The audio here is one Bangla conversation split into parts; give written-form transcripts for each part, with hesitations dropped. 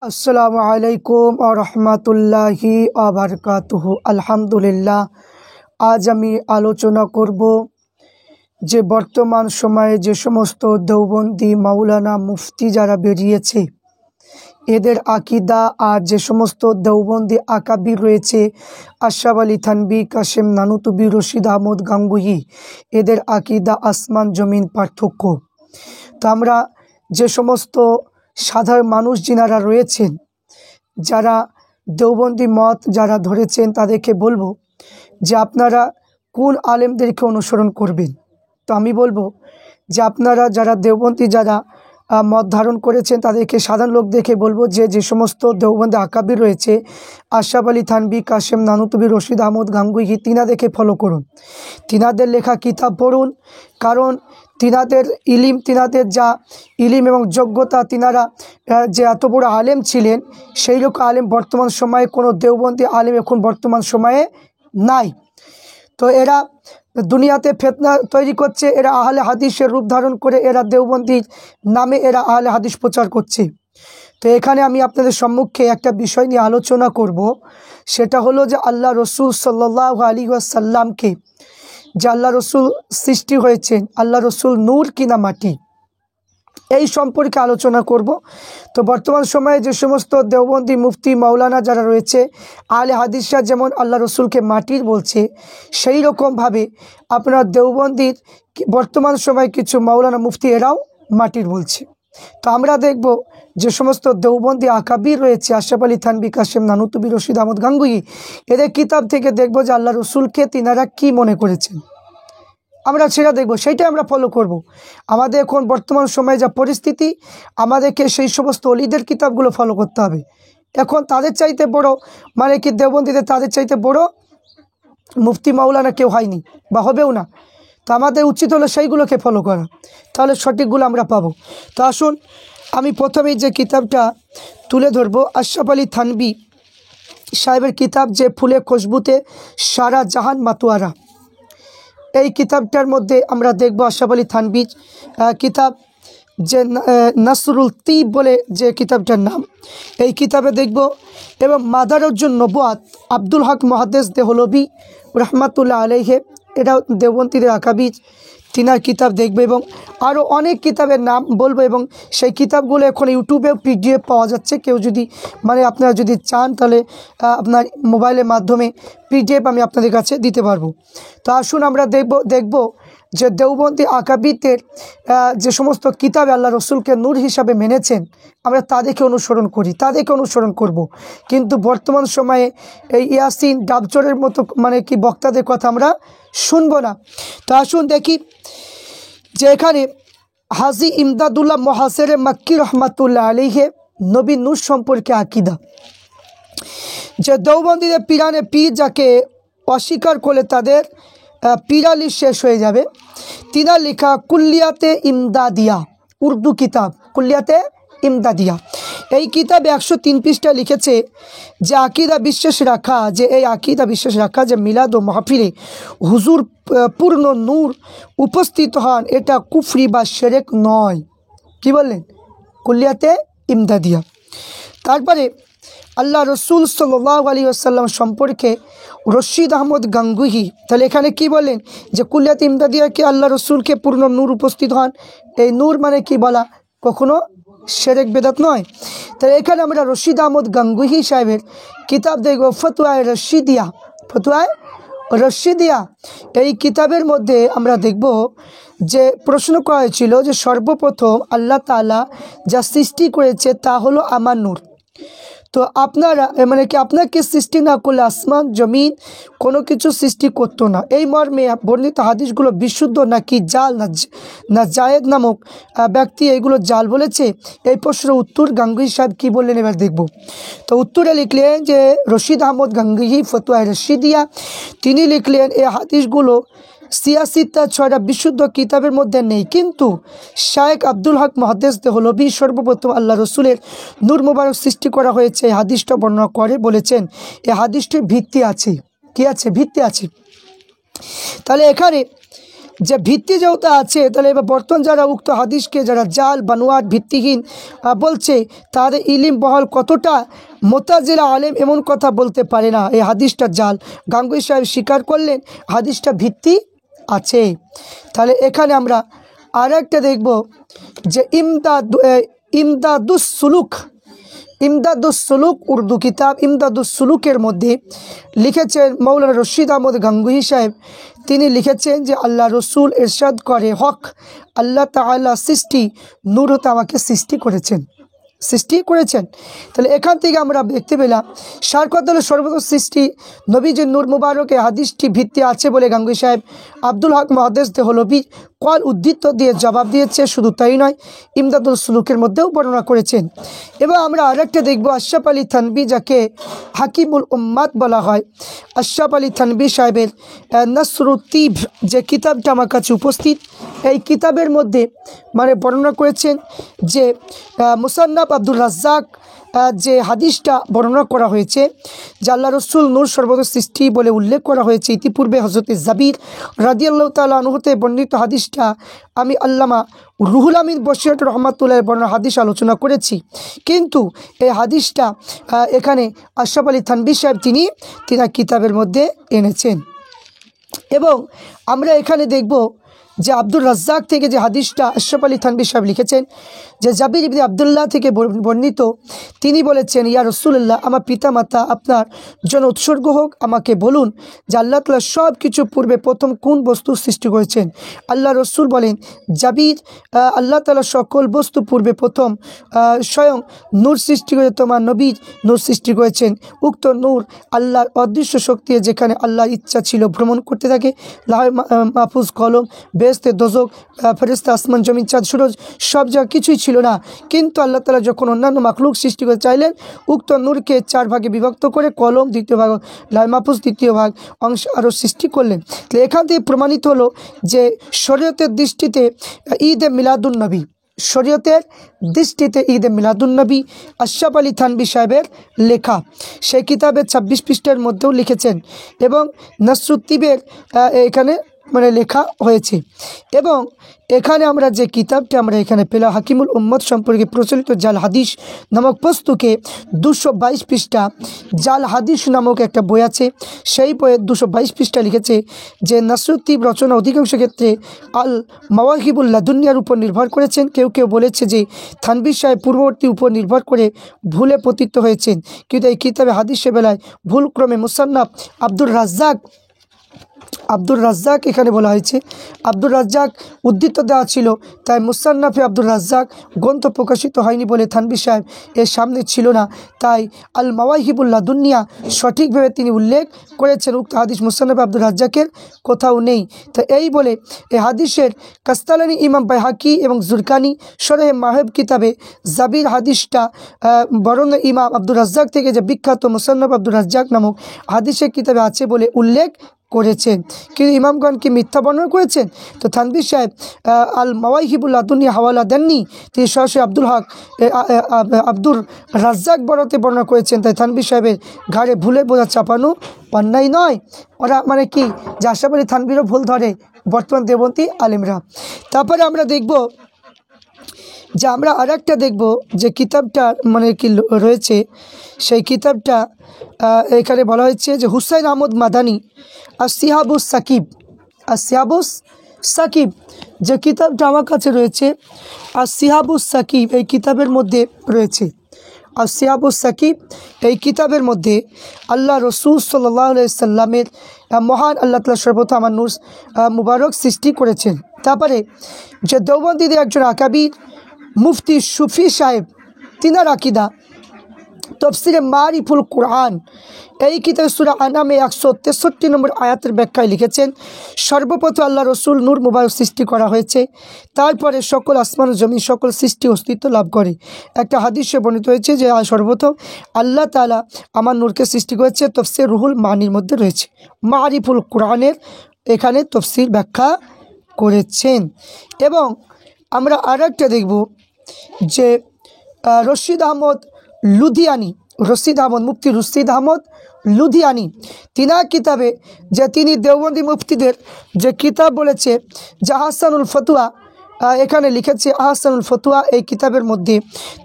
আসসালামু আলাইকুম ওয়া রাহমাতুল্লাহি ওয়া বারাকাতুহু। আলহামদুলিল্লাহ। আজ আমি আলোচনা করব যে বর্তমান সময়ে যে সমস্ত দেওবন্দি মাওলানা মুফতি যারা বেরিয়েছে এদের আকিদা, আর যে সমস্ত দেওবন্দি আকাবির রয়েছে আশরাফ আলী থানভী, কাশেম নানুতুবি, রশিদ আহমদ গাঙ্গুহি, এদের আকিদা আসমান জমিন পার্থক্য। তো আমরা যে সমস্ত সাধারণ মানুষ যিনারা রয়েছেন, যারা দেওবন্দি মত যারা ধরেছেন, তাদেরকে বলবো যে আপনারা কোন আলেমদেরকে অনুসরণ করবেন। তো আমি বলবো যে আপনারা যারা দেওবন্দি যারা মত ধারণ করেছেন তাদেরকে, সাধারণ লোকদেরকে বলবো যে যে সমস্ত দেওবন্দি আকাবির রয়েছে আশরাফ আলী থানভী, কাশেম নানুতুবি, রশিদ আহমদ গাঙ্গুহি, তিনাদেরকে ফলো করুন, তিনাদের লেখা কিতাব পড়ুন। কারণ তিনাদের ইলিম, তিনাদের যা ইলিম এবং যোগ্যতা, তিনারা যে এত বড় আলেম ছিলেন, সেই রকম আলেম বর্তমান সময়ে কোনো দেওবন্দি আলেম এখন বর্তমান সময়ে নাই। তো এরা দুনিয়াতে ফিতনা তৈরি করছে, এরা আহলে হাদিসের রূপ ধারণ করে এরা দেওবন্দির নামে এরা আহলে হাদিস প্রচার করছে। তো এখানে আমি আপনাদের সম্মুখে একটা বিষয় নিয়ে আলোচনা করব, সেটা হলো যে আল্লাহ রসুল সাল্লাল্লাহু আলাইহি ওয়াসাল্লামকে যে আল্লাহ রসুল সৃষ্টি হয়েছেন, আল্লাহ রসুল নূর কিনা মাটি, এই সম্পর্কে আলোচনা করব। তো বর্তমান সময়ে যে সমস্ত দেওবন্দি মুফতি মাওলানা যারা রয়েছে, আহলে হাদিসরা যেমন আল্লাহ রসুলকে মাটির বলছে, সেই রকমভাবে আপনার দেওবন্দির বর্তমান সময়ে কিছু মাওলানা মুফতি এরাও মাটির বলছে। তো আমরা দেখব যে সমস্ত দেওবন্দি আকাবির রয়েছে আশরাফ আলী থানভী, কাশেম নানুতুবি, রশিদ আহমদ গাঙ্গুহি, এদের কিতাব থেকে দেখব যে আল্লাহ রসুলকে তিনারা কি মনে করেছেন, আমরা সেটা দেখব, সেইটাই আমরা ফলো করব। আমাদের এখন বর্তমান সময়ে যা পরিস্থিতি, আমাদেরকে সেই সমস্ত অলিদের কিতাবগুলো ফলো করতে হবে। এখন তাদের চাইতে বড় মানে কি দেওবন্দিদের, তাদের চাইতে বড় মুফতি মাওলানা কেউ হয়নি বা হবেও না। তো আমাদের উচিত হলো সেইগুলোকে ফলো করা, তাহলে সঠিকগুলো আমরা পাবো। তো আসুন আমি প্রথমেই যে কিতাবটা তুলে ধরবো, আশরাফ আলী থানভী সাহেবের কিতাব, যে ফুলে খুশবুতে সারা জাহান মাতোয়ারা। এই কিতাবটার মধ্যে আমরা দেখব আশরাফ আলী থানভীর কিতাব, যে নাসরুল তিব বলে যে কিতাবটার নাম, এই কিতাবে দেখব। এবং মাদারুজ্জুন নবুয়াত আব্দুল হক মুহাদ্দিস দেহলভী রহমাতুল্লাহ আলাইহি, এটা দেওবন্দিদের আকাবির, তিনার কিতাব দেখবে। এবং আরও অনেক কিতাবের নাম বলবো, এবং সেই কিতাবগুলো এখন ইউটিউবে পিডিএফ পাওয়া যাচ্ছে। কেউ যদি মানে আপনারা যদি চান, তাহলে আপনার মোবাইলের মাধ্যমে পিডিএফ আমি আপনাদের কাছে দিতে পারবো। তো আসুন আমরা দেখব যে দেওবন্দি আকাবিরদের যে সমস্ত কিতাবে আল্লাহ রসুলকে নূর হিসাবে মেনেছেন, আমরা তাদেরকে অনুসরণ করি, তাদেরকে অনুসরণ করব। কিন্তু বর্তমান সময়ে এই ইয়াসিন ডাবচরের মতো মানে কি বক্তাদের কথা আমরা শুনবো না। তো আসুন দেখি যে এখানে হাজি ইমদাদুল্লাহ মুহাসিরে মক্কি রহমাতুল্লাহ আলাইহি নবী নূর সম্পর্কে আকিদা, যে দেওবন্দিদের পীরানে পীর যাকে অস্বীকার করলে তাদের পীরালি শেষ হয়ে যাবে, তিনার লেখা কুল্লিয়াতে ইমদাদিয়া, উর্দু কিতাব কুল্লিয়াতে ইমদাদিয়া, এই কিতাবে 103 পৃষ্ঠা লিখেছে যে আকিদা বিশ্বাস রাখা, যে এই আকিদা বিশ্বাস রাখা যে মিলাদ ও মাহফিলে হুজুর পূর্ণ নূর উপস্থিত হন, এটা কুফরি বা শিরক নয়। কি বললেন? কুল্লিয়াতে ইমদাদিয়া। তারপরে আল্লাহ রসুল সাল্লাল্লাহু আলাইহি ওয়াসাল্লাম সম্পর্কে রশিদ আহমদ গাঙ্গুহি, তাহলে এখানে কি বলেন যে কুল্লিয়াতে ইমদাদিয়াকে আল্লাহ রসুলকে পূর্ণ নূর উপস্থিত হন, এই নূর মানে কি বলা, কখনো শিরক বেদাত নয়। তাহলে এখানে আমরা রশিদ আহমদ গাঙ্গুহি সাহেবের কিতাব দেখব, ফতোয়ায়ে রশিদিয়া, ফতোয়ায়ে রশিদিয়া। এই কিতাবের মধ্যে আমরা দেখব যে প্রশ্ন করা হয়েছিল যে সর্বপ্রথম আল্লাহ তাআলা যা সৃষ্টি করেছে তা হলো আমার নূর। তো আপনারা মানে কি আপনাকে সৃষ্টি না করলে আসমান জমিন কোনো কিছু সৃষ্টি করতো না, এই মর্মে বর্ণিত হাদিসগুলো বিশুদ্ধ নাকি জাল, না জায়েদ নামক ব্যক্তি এইগুলো জাল বলেছে? এই প্রশ্নের উত্তর গাঙ্গুহি সাহেব কী বললেন এবার দেখব। তো উত্তরে লিখলেন যে রশিদ আহমদ গাঙ্গুহি ফতোয়ায়ে রশিদিয়া, তিনি লিখলেন এই হাদিসগুলো 86টা বিশুদ্ধ কিতাবের মধ্যে নেই, কিন্তু শায়েখ আব্দুল হক মুহাদ্দিস দেহলভী সর্বপ্রথম আল্লাহ রসুলের নূর মোবারক সৃষ্টি করা হয়েছে এই হাদিসটা বর্ণনা করে বলেছেন এই হাদিসটির ভিত্তি আছে। কি আছে? ভিত্তি আছে। তাহলে এখানে যে ভিত্তি যেহেতু আছে, তাহলে এবার বর্তমান যারা উক্ত হাদিসকে যারা জাল বানোয়াট ভিত্তিহীন বলছে, তাদের ইলিম বহল কতটা মোতাজিলা আলেম এমন কথা বলতে পারে না এই হাদিসটা জাল। গাঙ্গুহি সাহেব স্বীকার করলেন হাদিসটা ভিত্তি আছে। তাহলে এখানে আমরা আর একটা দেখব যে ইমদাদুস সুলুক উর্দু কিতাব ইমদাদুস সুলুকের মধ্যে লিখেছেন মৌলানা রশিদ আহমদ গাঙ্গুহি সাহেব। তিনি লিখেছেন যে আল্লাহ রসুল ইরশাদ করে, হক আল্লাহ তাআলা সৃষ্টি নূর হতে আমাকে সৃষ্টি করেছেন। তাহলে এখান থেকে আমরা দেখতে পেলাম সার কথা হলো সর্বপ্রথম সৃষ্টি নবীজির নূর মুবারকে হাদিসটি ভিত্তি আছে বলে গাঙ্গুহি সাহেব আব্দুল হক মুহাদ্দিস দেহলভী কল উদ্ধৃত দিয়ে জবাব দিয়েছে। শুধু তাই নয়, ইমদাদুল সুলুকের মধ্যেও বর্ণনা করেছেন। এবার আমরা আরেকটা দেখব আশরাফ আলী থানভী, যাকে হাকিমুল উম্মাত বলা হয়। আশরাফ আলী থানভী সাহেবের নাসরুত্তিব যে কিতাবটা আমার কাছে উপস্থিত, এই কিতাবের মধ্যে মানে বর্ণনা করেছেন যে মুসান্নাফ আব্দুর রাজ্জাক যে হাদিসটা বর্ণনা করা হয়েছে যে আল্লাহ রসুল নূর সর্বপ্রথম সৃষ্টি বলে উল্লেখ করা হয়েছে ইতিপূর্বে হযরতে জাবির রাদিয়াল্লাহু তাআলা আনহু হতে বর্ণিত হাদিসটা আমি আল্লামা রুহুল আমিন বশির রহমাতুল্লাহ বর্ণনা হাদিস আলোচনা করেছি। কিন্তু এই হাদিসটা এখানে আশরাফ আলী থানভী সাহেব তিনি কিতাবের মধ্যে এনেছেন। এবং আমরা এখানে দেখব যে আব্দুর রাজ্জাক থেকে যে হাদিসটা আশরাফ আলী থানভী সাহেব লিখেছেন যে জাবির ইবনে আবদুল্লাহ থেকে বর্ণিত, তিনি বলেছেন, ইয়া রাসূলুল্লাহ, আমার পিতামাতা আপনার জন্য উৎসর্গ হোক, আমাকে বলুন যে আল্লাহ তাআলা সব কিছু পূর্বে প্রথম কোন বস্তু সৃষ্টি করেছেন। আল্লাহ রসুল বলেন, জাবির, আল্লাহ তাআলা সকল বস্তু পূর্বে প্রথম স্বয়ং নূর সৃষ্টি করে তোমার নবীর নূর সৃষ্টি করেছেন। উক্ত নূর আল্লাহর অদৃশ্য শক্তি যেখানে আল্লাহর ইচ্ছা ছিল ভ্রমণ করতে থাকে। লাহে মাহফুজ, কলম, বেহেশত, দোজখ, ফেরেশতা, আসমান, জমিন, চাঁদ, সূরজ সব জায়গা কিছুই ছিল না। কিন্তু আল্লাহ তাআলা যখন অন্যান্য মাখলুক সৃষ্টি করতে চাইলেন, উক্ত নূরকে 4 ভাগে বিভক্ত করে কলম দ্বিতীয় ভাগ, লাহে মাহফুজ দ্বিতীয় ভাগ অংশ আরও সৃষ্টি করলেন। তো এখান থেকে প্রমাণিত হলো যে শরীয়তের দৃষ্টিতে ঈদে মিলাদুন্নবী, শরীয়তের দৃষ্টিতে ঈদে মিলাদুন্নবী আশরাফ আলী থানভী সাহেবের লেখা। সেই কিতাবের 26 পৃষ্ঠার মধ্যেও লিখেছেন এবং নাসরুত্তিবের এখানে মানে লেখা হয়েছে। এবং এখানে আমরা যে কিতাবটি আমরা এখানে পেলাম হাকিমুল উম্মত সম্পর্কে প্রচলিত জাল হাদিস নামক পুস্তকে 222 পৃষ্ঠা জাল হাদিস নামক একটা বই আছে। সেই বইয়ে 222 পৃষ্ঠা লিখেছে যে নাসরুত্তিব রচনা অধিকাংশ ক্ষেত্রে আল মাওয়াহিবুল লাদুনিয়ার উপর নির্ভর করেছেন। কেউ কেউ বলেছে যে থানভী সাহেব পূর্ববর্তী উপর নির্ভর করে ভুলে পতিত হয়েছেন, কিন্তু এই কিতাবে হাদিসের বেলায় ভুলক্রমে মুসান্নাফ আব্দুর রাজ্জাক এখানে বলা হয়েছে। আব্দুর রাজ্জাক উদ্ধৃত দেওয়া ছিল, তাই মুসান্নাফে আব্দুর রাজ্জাক গ্রন্থ প্রকাশিত হয়নি বলে থানভী সাহেব এর সামনে ছিল না। তাই আল মাওয়াহিবুল লাদুনিয়া সঠিকভাবে তিনি উল্লেখ করেছেন, উক্ত হাদিস মুসান্নাফে আব্দুর রাজ্জাকের কোথাও নেই। তো এই বলে এই হাদিসের কাস্তালানি, ইমাম বাইহাকি এবং জুরকানি শরহে মাহেব কিতাবে জাবির হাদিসটা বরং ইমাম আব্দুর রাজ্জাক থেকে যে বিখ্যাত মুসান্নাফ আব্দুর রাজ্জাক নামক হাদিসের কিতাবে আছে বলে উল্লেখ করেছেন, কিন্তু ইমামগণ কি মিথ্যা বর্ণনা করেছেন? তো থানভী সাহেব আল মাওয়াহিবুল লাদুনিয়া হাওয়ালা দেননি, তিনি সরাসরি আব্দুর রাজ্জাক বরাতে বর্ণনা করেছেন। তাই থানভী সাহেবের ঘাড়ে ভুলের বোঝা চাপানো অন্যায় নয়। ওরা মানে কি যে আশরাফ আলী থানভীরও ভুল ধরে বর্তমান দেবন্তী আলেমরা। তারপরে আমরা দেখব যে আমরা আর একটা দেখব যে কিতাবটা মানে কি রয়েছে, সেই কিতাবটা এখানে বলা হয়েছে যে হুসাইন আহমদ মাদানী আসিহাবুস সাকিব যে কিতাবটা আমার কাছে রয়েছে, আসিহাবুস সাকিব এই কিতাবের মধ্যে রয়েছে। আসিহাবুস সাকিব এই কিতাবের মধ্যে আল্লাহ রসুল সাল্লাল্লাহু আলাইহি সাল্লামের মহান আল্লাহ তাআলা সর্বপ্রথম আমার নূর মুবারক সৃষ্টি করেছেন। তারপরে যে দেওবন্দিদের একজন আকাবির মুফতি সুফি সাহেব, তিনার আকিদা তফসিরে মারিফুল কুরআন এই কিতাবে সূরা আনামে 163 নম্বর আয়াতের ব্যাখ্যায় লিখেছেন, সর্বপ্রথম আল্লাহ রসুল নূর মুবারক সৃষ্টি করা হয়েছে, তারপরে সকল আসমান ও জমিন সকল সৃষ্টি অস্তিত্ব লাভ করে। একটা হাদিসে বর্ণিত হয়েছে যে সর্বপ্রথম আল্লাহ তাআলা আমার নূরকে সৃষ্টি করেছে। তফসির রুহুল মানির মধ্যে রয়েছে, মারিফুল কুরআনের এখানে তফসির ব্যাখ্যা করেছেন। এবং আমরা আর একটা দেখব যে রশিদ আহমদ লুধিয়ানি রশিদ আহমদ, মুফতি রশিদ আহমদ লুধিয়ানি, তিনার কিতাবে যে তিনি দেওবন্দি মুফতিদের যে কিতাব বলেছে যে আহসানুল ফতুয়া, এখানে লিখেছে আহসানুল ফতুয়া, এই কিতাবের মধ্যে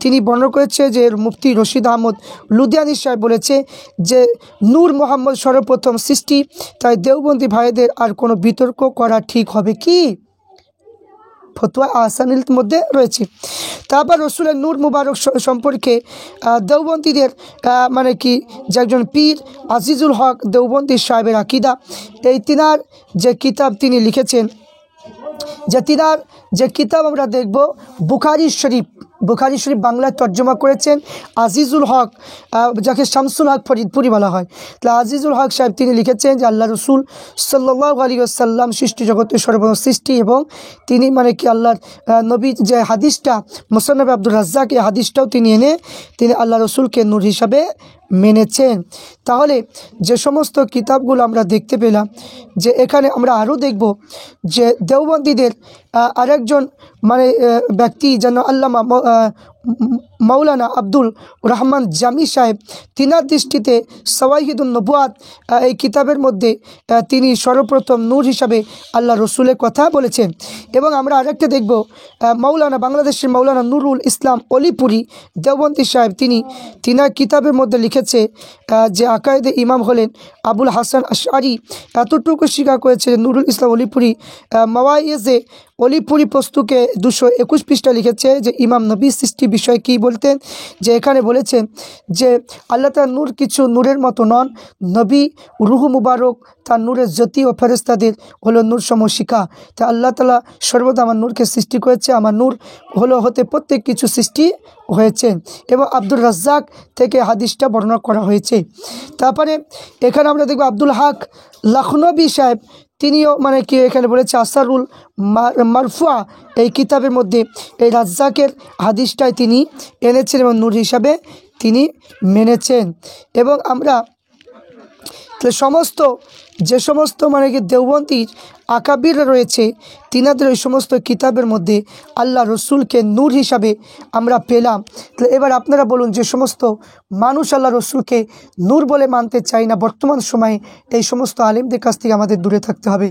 তিনি বর্ণনা করেছে যে মুফতি রশিদ আহমদ লুধিয়ানি সাহেব বলেছে যে নূর মোহাম্মদ সর্বপ্রথম সৃষ্টি, তাই দেওবন্দি ভাইদের আর কোনো বিতর্ক করা ঠিক হবে কি? ফতুয়া আহসানুল মধ্যে রয়েছে। তারপর রসুলের নূর মুবারক সম্পর্কে দেওবন্দিদের মানে কি যে একজন পীর আজিজুল হক দেওবন্দি সাহেবের আকিদা, এই তিনার যে কিতাব তিনি লিখেছেন, যে তিনার যে কিতাব আমরা দেখব বুখারী শরীফ বাংলায় তর্জমা করেছেন আজিজুল হক, যাকে শামসুল হক ফরিদপুরি বলা হয়। তাহলে আজিজুল হক সাহেব তিনি লিখেছেন যে আল্লাহ রসুল সাল্লাল্লাহু আলাইহি ওয়াসাল্লাম সৃষ্টি জগতের সর্বপ্রথম সৃষ্টি, এবং তিনি মানে কি আল্লাহর নবী যে হাদিসটা মুসান্নাফ আব্দুর রাজ্জাক, এই হাদিসটাও তিনি এনে তিনি আল্লাহ রসুলকে নূর হিসাবে মেনেছেন। তাহলে যে সমস্ত কিতাবগুলো আমরা দেখতে পেলাম, যে এখানে আমরা আরও দেখব যে দেওবন্দীদের আরেকজন মানে ব্যক্তি যেন আল্লামা মাওলানা আব্দুল রহমান জামি সাহেব, তিনার দৃষ্টিতে সওয়াহিদুন নবুয়াত এই কিতাবের মধ্যে তিনি সর্বপ্রথম নূর হিসাবে আল্লাহ রসুলের কথা বলেছেন। এবং আমরা আরেকটা দেখব বাংলাদেশের মাওলানা নুরুল ইসলাম অলিপুরি দেওবন্দি সাহেব, তিনার কিতাবের মধ্যে লিখেছে যে আকায়েদে ইমাম হলেন আবুল হাসান আশআরি। এতটুকু স্বীকার করেছে নুরুল ইসলাম অলিপুরি মাওয়াইজে অলিপুরি পুস্তকে 221 পৃষ্ঠা লিখেছে যে ইমাম নবী সৃষ্টি বিষয়ে কী বলতেন, যে এখানে বলেছেন যে আল্লাহ তাআলা নূর কিছু নূরের মতো নন, নবী রুহ মুবারক তার নূরের জ্যোতি ও ফেরেশতাদের হলো নূর সমশিখা। শিখা। তা আল্লাহ তাআলা সর্বদা আমার নূরকে সৃষ্টি করেছে, আমার নূর হতে প্রত্যেক কিছু সৃষ্টি হয়েছে, এবং আব্দুর রাজ্জাক থেকে হাদিসটা বর্ণনা করা হয়েছে। তারপরে এখানে আমরা দেখব আব্দুল হক লখনবী সাহেব, তিনিও মানে কি এখানে বলেছে আসারুল মারফুয়া এই কিতাবের মধ্যে এই রাজ্জাকের হাদিসটাই তিনি এনেছেন এবং নূর হিসাবে তিনি মেনেছেন। এবং আমরা যে সমস্ত মানে কি দেওবন্দির আকাবির রয়েছে, তিনাদের ওই সমস্ত কিতাবের মধ্যে আল্লাহ রসুলকে নূর হিসাবে আমরা পেলাম। এবার আপনারা বলুন, যে সমস্ত মানুষ আল্লাহ রসুলকে নূর বলে মানতে চায় না, বর্তমান সময়ে এই সমস্ত আলিমদের কাছ থেকে আমাদের দূরে থাকতে হবে।